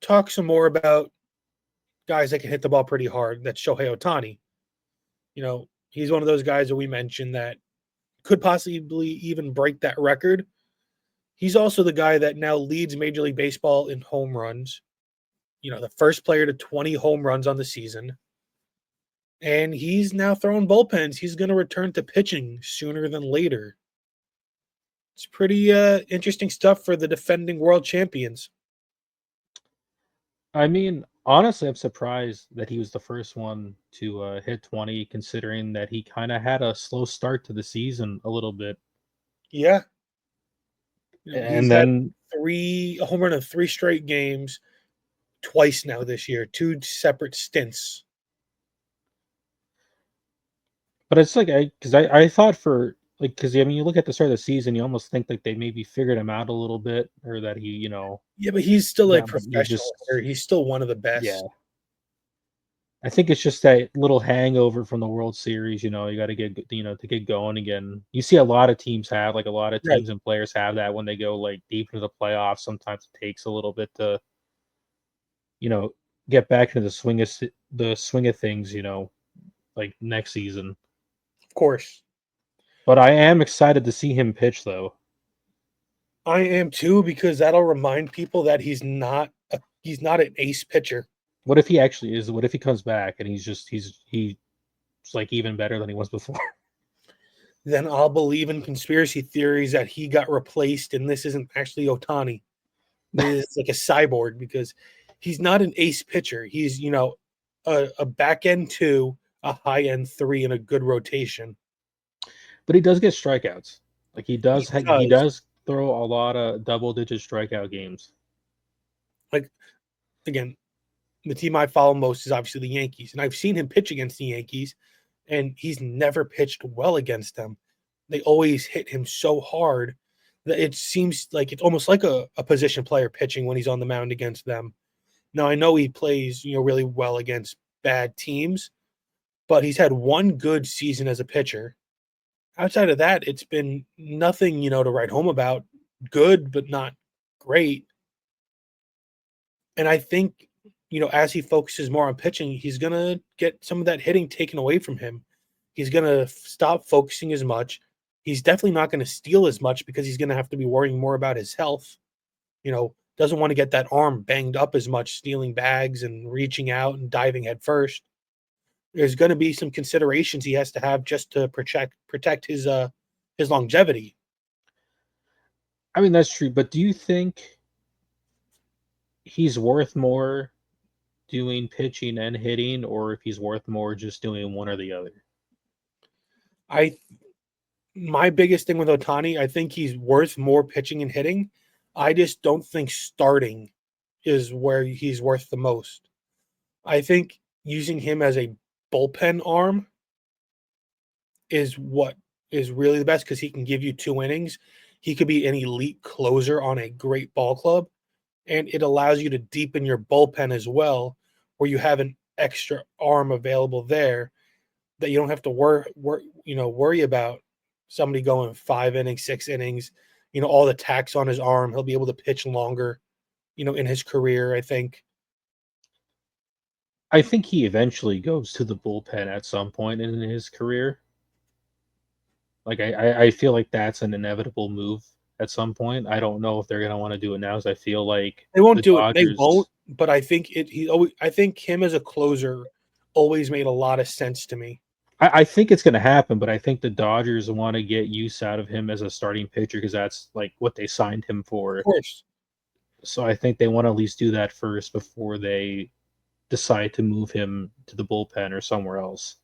talk some more about guys that can hit the ball pretty hard. That's Shohei Ohtani. He's one of those guys that we mentioned that could possibly even break that record. He's also the guy that now leads Major League Baseball in home runs. The first player to 20 home runs on the season. And he's now throwing bullpens. He's going to return to pitching sooner than later. It's pretty interesting stuff for the defending world champions. I mean, honestly, I'm surprised that he was the first one to hit 20, considering that he kind of had a slow start to the season a little bit. Yeah. He's And had then, a home run in 3 straight games twice now this year, 2 separate stints. but it's like, I thought because I mean, you look at the start of the season, you almost think like they maybe figured him out a little bit, or that he, Yeah, but he's still a that they professional hitter. just, He's still one of the yeah. best. I think it's just that little hangover from the World Series. You got to to get going again. You see a lot of teams have, like a lot of Right. teams and players have that when they go like deep into the playoffs. Sometimes it takes a little bit to, you know, get back into the swing of things. Like next season. Of course. But I am excited to see him pitch, though. I am too, because that'll remind people that he's not an ace pitcher. What if he actually is? What if he comes back and he's like even better than he was before? Then I'll believe in conspiracy theories that he got replaced and this isn't actually Ohtani. This is like a cyborg, because he's not an ace pitcher. He's, a back end 2, a high end 3, and a good rotation. But he does get strikeouts. Like He he does. does throw a lot of double-digit strikeout games. Like, again, the team I follow most is obviously the Yankees, and I've seen him pitch against the Yankees, and he's never pitched well against them. They always hit him so hard that it seems like it's almost like a position player pitching when he's on the mound against them. Now, I know he plays, really well against bad teams, but he's had one good season as a pitcher. Outside of that, it's been nothing, to write home about. Good, but not great. And I think, as he focuses more on pitching, he's going to get some of that hitting taken away from him. He's going to stop focusing as much. He's definitely not going to steal as much, because he's going to have to be worrying more about his health. Doesn't want to get that arm banged up as much, stealing bags and reaching out and diving head first. There's going to be some considerations he has to have just to protect his longevity. I mean, that's true, but do you think he's worth more doing pitching and hitting, or if he's worth more just doing one or the other? I My biggest thing with Ohtani, I think he's worth more pitching and hitting. I just don't think starting is where he's worth the most. I think using him as a bullpen arm is what is really the best, because he can give you 2 innings. He could be an elite closer on a great ball club, and it allows you to deepen your bullpen as well, where you have an extra arm available there that you don't have to worry about somebody going 5 innings, 6 innings, all the tax on his arm. He'll be able to pitch longer, in his career, I think. I think he eventually goes to the bullpen at some point in his career. Like I feel like that's an inevitable move at some point. I don't know if they're gonna want to do it now, as I feel like They won't the do it. They won't, Dodgers. but I think him as a closer always made a lot of sense to me. I think it's gonna happen, but I think the Dodgers want to get use out of him as a starting pitcher because that's like what they signed him Of for. course. So I think they want to at least do that first before they decide to move him to the bullpen or somewhere else.